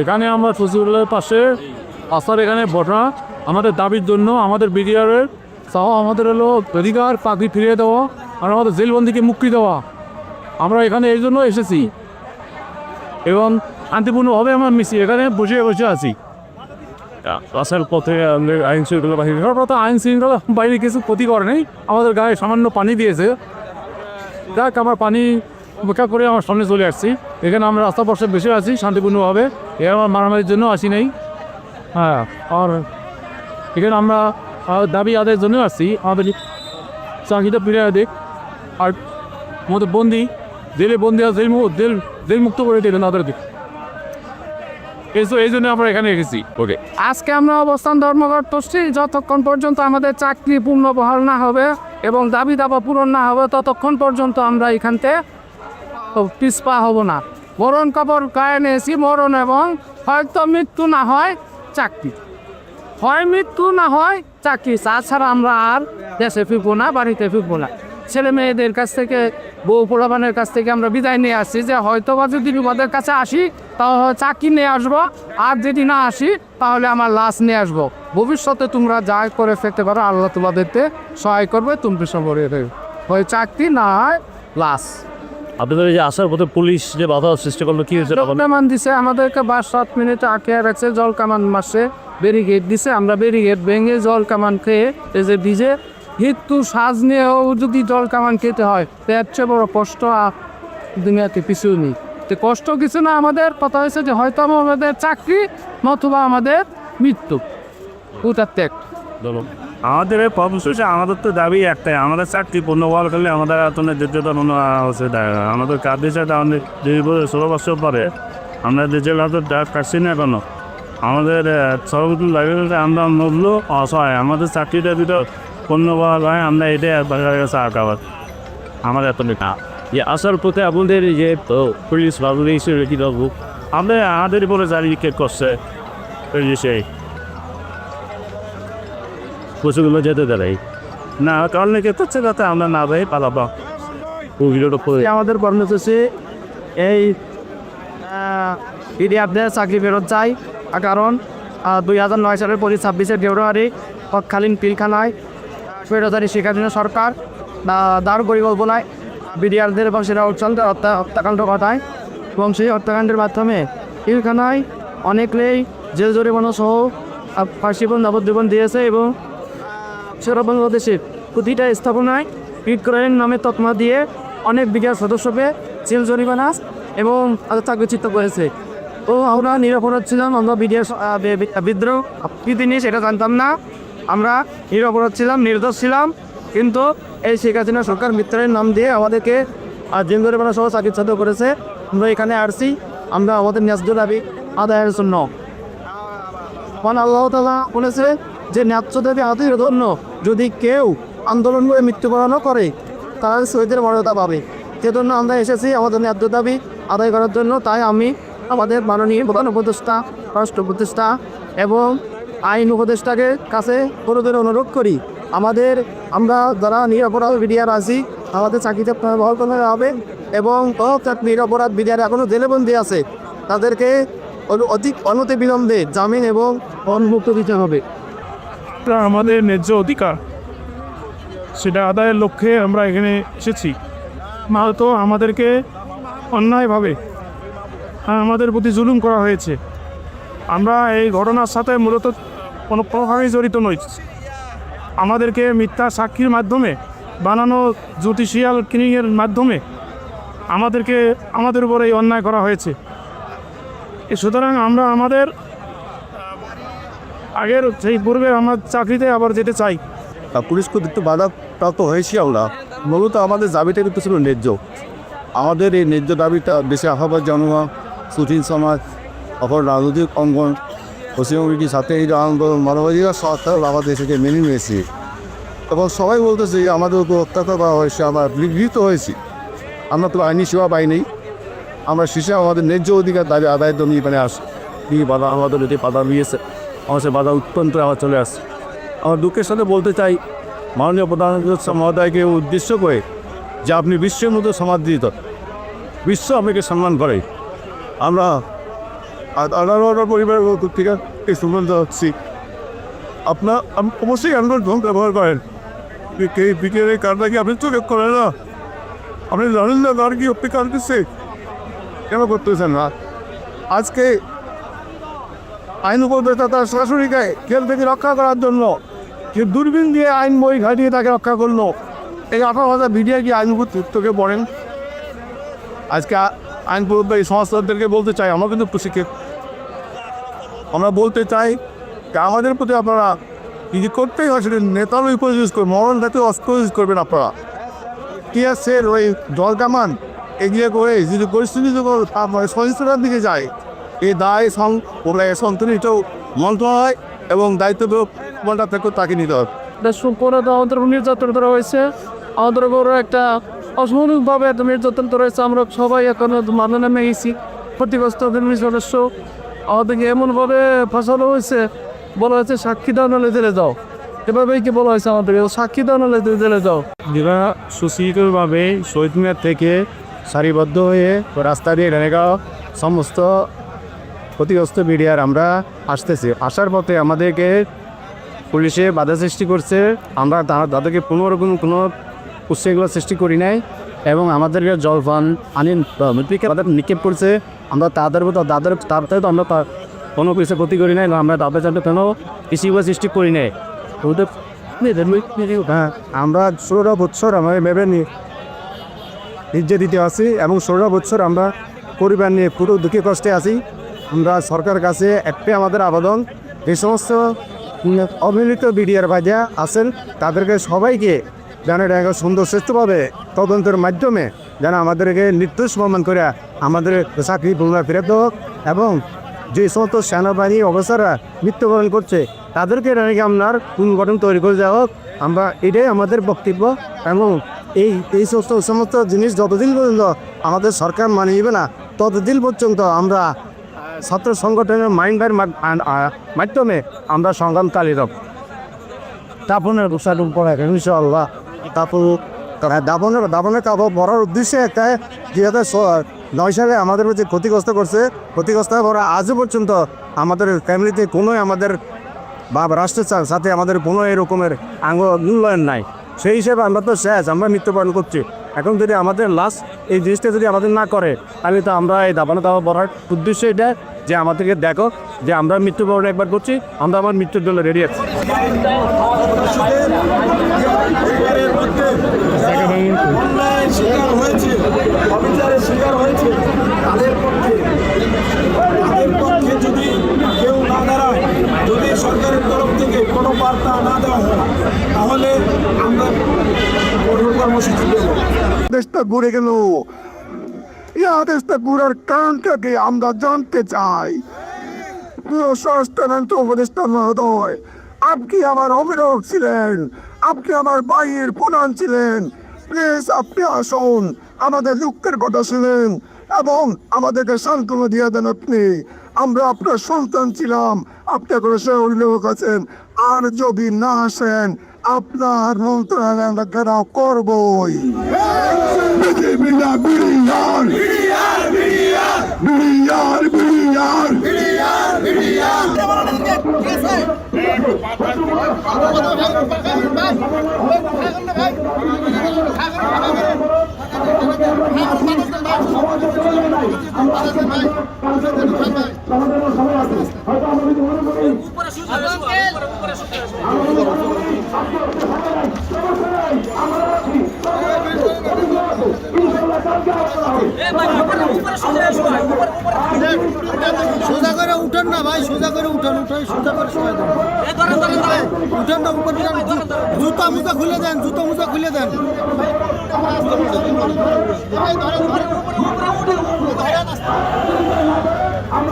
এখানে আমরা ফজলুলের পাশে রাস্তার এখানে বসা আমাদের দাবির জন্য আমাদের বিডিআরের সহ আমাদের হলো অধিকার পাখি ফিরিয়ে দেওয়া আর আমাদের জেলবন্দিকে মুক্তি দেওয়া। আমরা এখানে এই জন্য এসেছি এবং শান্তিপূর্ণভাবে আমরা এখানে বসে আছি। রাস্তার পথে আমাদের আইন শৃঙ্খলা বাহিনী আইন শৃঙ্খলা বাইরে কিছু ক্ষতি করে নেই, আমাদের গায়ে সামান্য পানি দিয়েছে। যাক, আমার পানি উপেক্ষা করে আমার সামনে চলে আসছি। এখানে আমরা রাস্তা পাশে বসে আছি শান্তিপূর্ণভাবে, এর আমার মারামারির জন্য আসি নেই। হ্যাঁ, আর এখানে আমরা দাবি আদায়ের জন্য আসছি, আমাদের চাকরিটা ফিরে দিক আর আমাদের বন্দি জেলে বন্দি আর জেল মুক্ত করে দিলেন আমাদেরকে। এই জন্য আমরা এখানে এসেছি। ওকে, আজকে আমরা অবস্থান ধর্মঘট করছি যতক্ষণ পর্যন্ত আমাদের চাকরি পূর্ণ বহাল না হবে এবং দাবি দাবা পূরণ না হবে ততক্ষণ পর্যন্ত আমরা এখান থেকে পিছপা হব না। মরণ কাপড় গায়ে নিয়েছি, মরণ এবং হয়তো মৃত্যু না হয় চাকরি, হয় মৃত্যু না হয় চাকরি, তাছাড়া আমরা আর দেশে ফিরবো না, বাড়িতে ফিরবো না। ছেলে মেয়েদের কাছ থেকে, বউ পোলাপানের কাছ থেকে আমরা বিদায় নিয়ে আসছি যে হয়তো বা যদি বিপদের কাছে আসি তাহলে চাকরি নিয়ে আসবো, আর যদি না আসি তাহলে আমার লাশ নিয়ে আসবো। ভবিষ্যতে তোমরা যা করে ফেলতে পারো আল্লাহ তোমাদেরকে সহায় করবে, তুমি সবরে হয় চাকরি না হয় লাশ। আপনাদের এই যে আসার পথে পুলিশ যে বাধা সৃষ্টি করলো, কি হয়েছে? কামান দিছে আমাদেরকে 5-7 মিনিট আটকে রাখছে, জল কামান মাসে ব্যারিকেড দিছে। আমরা ব্যারিকেড ভেঙে জল কামান খেয়ে এই যে ভিজে হিটু সাজ নিয়েও যদি জল কামান খেতে হয় তো এর চেয়ে বড় কষ্ট দুনিয়াতে কিছু নেই। তো কষ্ট কিছু না, আমাদের কথা হয়েছে যে হয়তো আমাদের চাকরি নতুবা আমাদের মৃত্যু, ওটার ত্যাগ। আমাদের কর্মসূচি, আমাদের তো দাবি একটাই, আমাদের চাকরি পূর্ণ বল করলে আমাদের যোগ্যতা মনে হচ্ছে। আমাদের কাজের সাথে আমাদের 16 বছর পরে আমরা দেশের হাতে কাটছি না কেন, আমাদের সর্বোচ্চ লাইব্রেরিতে আমরা মূল্য অসহায়, আমাদের চাকরিটা যদি পূর্ণ বল হয় আমরা এটাই বাজার কাছে আঁকাবার আমাদের এত না। যে আসার পথে আপনাদের যে পুলিশ বাবুলিশে রেখে দেবো, আমাদের উপরে জারি কে করছে সেই পশুগুলো যেতে দেয় না, কারণ কে করছে যাতে আমরা না যাই পালাবো। আমাদের কর্মসূচি এই বিডিআরদের চাকরি ফেরত চাই, কারণ 2009 সালের 26শে ফেব্রুয়ারি তৎকালীন পিলখানায় ফেরতারি শিক্ষাধীন সরকার দারুণ পরিকল্পনায় বিডিআরদের এবং সেনা অঞ্চলদের হত্যাকাণ্ড ঘটায় এবং সেই হত্যাকাণ্ডের মাধ্যমে পিলখানায় অনেকেই জেল জরিমানা সহ ফাঁসিবন যাবজ্জীবন দিয়েছে এবং সারা বাংলাদেশের প্রতিটা স্থাপনায় বিক্রয়ের নামে তকমা দিয়ে অনেক বিডিআর সদস্যকে জেল জরিমানা এবং চাকরিচ্যুত করেছে। তো আমরা নিরপরাধ ছিলাম, আমরা বিডিআর বিদ্রোহ কী জিনিস এটা জানতাম না, আমরা নিরপরাধ ছিলাম, নির্দোষ ছিলাম, কিন্তু এই শেখ হাসিনা সরকার মিত্রের নাম দিয়ে আমাদেরকে জেল জরিমানা সহ চাকরিচ্যুত করেছে। আমরা এখানে আসছি আমরা আমাদের ন্যায্য দাবি আদায়ের জন্য। আল্লাহ তাআলা বলেছে যে ন্যায্য দাবি আদায়ের জন্য যদি কেউ আন্দোলন করে মৃত্যুবরণ করে তাহলে শহীদের মর্যাদা পাবে। সেজন্য আমরা এসেছি আমাদের ন্যায্য দাবি আদায় করার জন্য। তাই আমি আমাদের মাননীয় প্রধান উপদেষ্টা, রাষ্ট্র উপদেষ্টা এবং আইন উপদেষ্টাকে কাছে করে অনুরোধ করি, আমরা যারা নিরপরাধ বিডিআর আছি আমাদের চাকরিতে বহাল করা হবে এবং নিরপরাধ বিডিআর এখনও জেলেবন্দি আছে তাদেরকে অধিক অনতি বিলম্বে জামিন এবং মুক্ত দিতে হবে। আমাদের ন্যায্য অধিকার সেটা আদায়ের লক্ষ্যে আমরা এখানে এসেছি। তো আমাদেরকে অন্যায়ভাবে আমাদের প্রতি জুলুম করা হয়েছে। আমরা এই ঘটনার সাথে মূলত কোনোভাবেই জড়িত নই। আমাদেরকে মিথ্যা সাক্ষীর মাধ্যমে বানানো জুডিশিয়াল কিলিংয়ের মাধ্যমে আমাদের উপরে এই অন্যায় করা হয়েছে। সুতরাং আমরা আমাদের আগের সেই পূর্বে আমার চাকরিতে আবার যেতে চাই। পুলিশ কর্তৃক বাধাপ্রাপ্ত হয়েছি আমরা, মূলত আমাদের দাবিটা কিন্তু ছিল ন্যায্য। আমাদের এই ন্যায্য দাবিটা দেশে আহ্বান জনগণ, সুশীল সমাজ, অপর রাজনৈতিক অঙ্গন, পশ্চিমবঙ্গের সাথে এই আন্দোলন মানবাধিকার সংস্থা আমাদের দেশকে মেনে নিয়েছে এবং সবাই বলতেছে আমাদের উপর অত্যাচার করা হয়েছে, আমরা বিঘ্নিত হয়েছি। আমরা তো আইনি সেবা পাইনি, আমরা শেষে আমাদের ন্যায্য অধিকার দাবি আদায়ের জন্য এখানে আসি। বাধা আমাদের যদি বাধা নিয়েছে, আমার সে বাধা উৎপন্ন আমার চলে আসছে। আমার দুঃখের সাথে বলতে চাই মাননীয় প্রধান মহোদয়কে উদ্দেশ্য করে যে আপনি বিশ্বের মতো সমাদৃত, বিশ্ব আপনাকে সম্মান করে। আর আমার পরিবারের থেকে এই সুগন্ধ হচ্ছি আপনার অবশ্যই অ্যান্ড্রয়েড ফোন ব্যবহার করেন বিকেলের কারণটা কি আপনি চোখে করেন না আপনি জানেন না কার কি আপনি কাঁদতেছে কেন করতেছেন না আজকে আইন উপদেষ্টা তার শাশুড়িকে জেল থেকে রক্ষা করার জন্য যে দূরবীন দিয়ে আইন বই ঘাটিয়ে তাকে রক্ষা করলো এই 18,000 ভিডিও কি আইন উপদেষ্টাকে পড়েন আজকে আইন উপদেষ্টা এই সংস্থাদেরকে বলতে চাই আমরা কিন্তু প্রশিক্ষিত আমরা বলতে চাই যে আমাদের প্রতি আপনারা কি করতেই হয় সেটা নেতার উপর ইউজ করবেন মরণ জাতীয় অস্ত্র ইউজ করবেন আপনারা কি আছে ওই জল কামান এগিয়ে করে যদি পরিস্থিতি যখন সহিংসতার দিকে যায় এই দায় সন্তুলিত মন্ত্রণালয় এবং দায়িত্ব থেকে তাকে নিতে হবে করে তো আমাদের নির্যাতন করা হয়েছে আমাদের উপরে একটা অসামরিকভাবে একটা নির্যাতন করা হয়েছে আমরা সবাই এখন মানে নেমে গেছি ক্ষতিগ্রস্ত সদস্য আমাদেরকে এমনভাবে ফাঁসানো হয়েছে বলা হয়েছে সাক্ষী দাও নাহলে জেলে যাও এভাবেই কি বলা হয়েছে আমাদেরকে সাক্ষী দাও নাহলে জেলে যাও যারা সুশৃঙ্খলভাবে শহীদ মিনার থেকে সারিবদ্ধ হয়ে রাস্তা দিয়ে রেনেগাঁও সমস্ত ক্ষতিগ্রস্ত মিডিয়ার আমরা আসতেছি আসার পথে আমাদেরকে পুলিশে বাধা সৃষ্টি করছে আমরা তাদেরকে কোনো উচ্ছেগুলো সৃষ্টি করি নাই এবং আমাদেরকে জলপান মৃত্তিকা তাদের নিক্ষেপ করছে আমরা তাদের তাদের তো আমরা কোনো কিছু ক্ষতি করি নাই আমরা তাদের সাথে কোনো ইস্যুগুলো সৃষ্টি করি নাই হ্যাঁ আমরা 16 বছর আমাদের ভেবে নিয়ে নির্যাতিত দিতে আসি এবং 16 বছর আমরা পরিবার নিয়ে পুরো দুঃখে কষ্টে আছি আমরা সরকারের কাছে একটাই আমাদের আবেদন এই সমস্ত অবহেলিত বিডিআর ভাইরা আছেন তাদেরকে সবাইকে যেন এটা সুন্দর শ্রেষ্ঠভাবে তদন্তের মাধ্যমে যেন আমাদেরকে নির্দোষ প্রমাণ করে আমাদের চাকরি পুনরায় ফেরত হোক এবং যে সমস্ত সেনাবাহিনী অফিসাররা মৃত্যুবরণ করছে তাদেরকে নাকি আপনার পুনর্গঠন তৈরি করে দেওয়া হোক আমরা এটাই আমাদের বক্তব্য এবং এই সমস্ত জিনিস যতদিন পর্যন্ত আমাদের সরকার মানে নেবে না ততদিন পর্যন্ত আমরা ছাত্র সংগঠনের মাইন্ডের মাধ্যমে আমরা সংগ্রাম চালিয়ে যাব দাপনের রূপসারূপ পড়া ইনশাআল্লাহ দাপনের কাপড় পড়ার উদ্দেশ্যে একটা 2009 সালে আমাদের যে ক্ষতিগ্রস্ত করছে ক্ষতিগ্রস্ত করা আজও পর্যন্ত আমাদের ফ্যামিলিতে কোনোই আমাদের বা রাষ্ট্রের সাথে আমাদের কোনো এরকমের মূল্যায়ন নাই সেই হিসেবে আমরা তো শেষ আমরা মৃত্যুবরণ করছি এখন যদি আমাদের লাস্ট এই জিনিসটা যদি আমাদের না করে তাহলে তো আমরা এই দাবানো দাবা পড়ার উদ্দেশ্য এটা যে আমাদেরকে দেখো যে আমরা মৃত্যুবরণ একবার করছি আমরা আমার মৃত্যুর জন্য রেডি আছি শিকার হয়েছে তাদের পক্ষে যদি কেউ না দাঁড়ায় যদি সরকারের তরফ থেকে কোনো বার্তা না দেওয়া হয় তাহলে আমরা কঠোর কর্মসূচি দেব দেশটা ঘুরে গেল দেশটা ঘুরার কারণটাকে আমরা জানতে চাই স্বরাষ্ট্র উপদেষ্টা মহোদয় আপনি আমার অভিভাবক ছিলেন আপনি আমার ভাইয়ের প্রধান ছিলেন প্লিজ আপনি আসুন আমাদের দুঃখের কথা শুনেন এবং আমাদেরকে সান্ত্বনা দিয়ে দেন আপনি আমরা আপনার সন্তান ছিলাম আপনি করে সে অভিভাবক আছেন আর যদি না আসেন আপনার মন্ত্রণালয় আমরা ঘেরাও করবই সোজা করে উঠেন না ভাই সোজা করে উঠেন সোজা করে উঠেন না উপরে জুতা মুজা খুলে দেন আমরা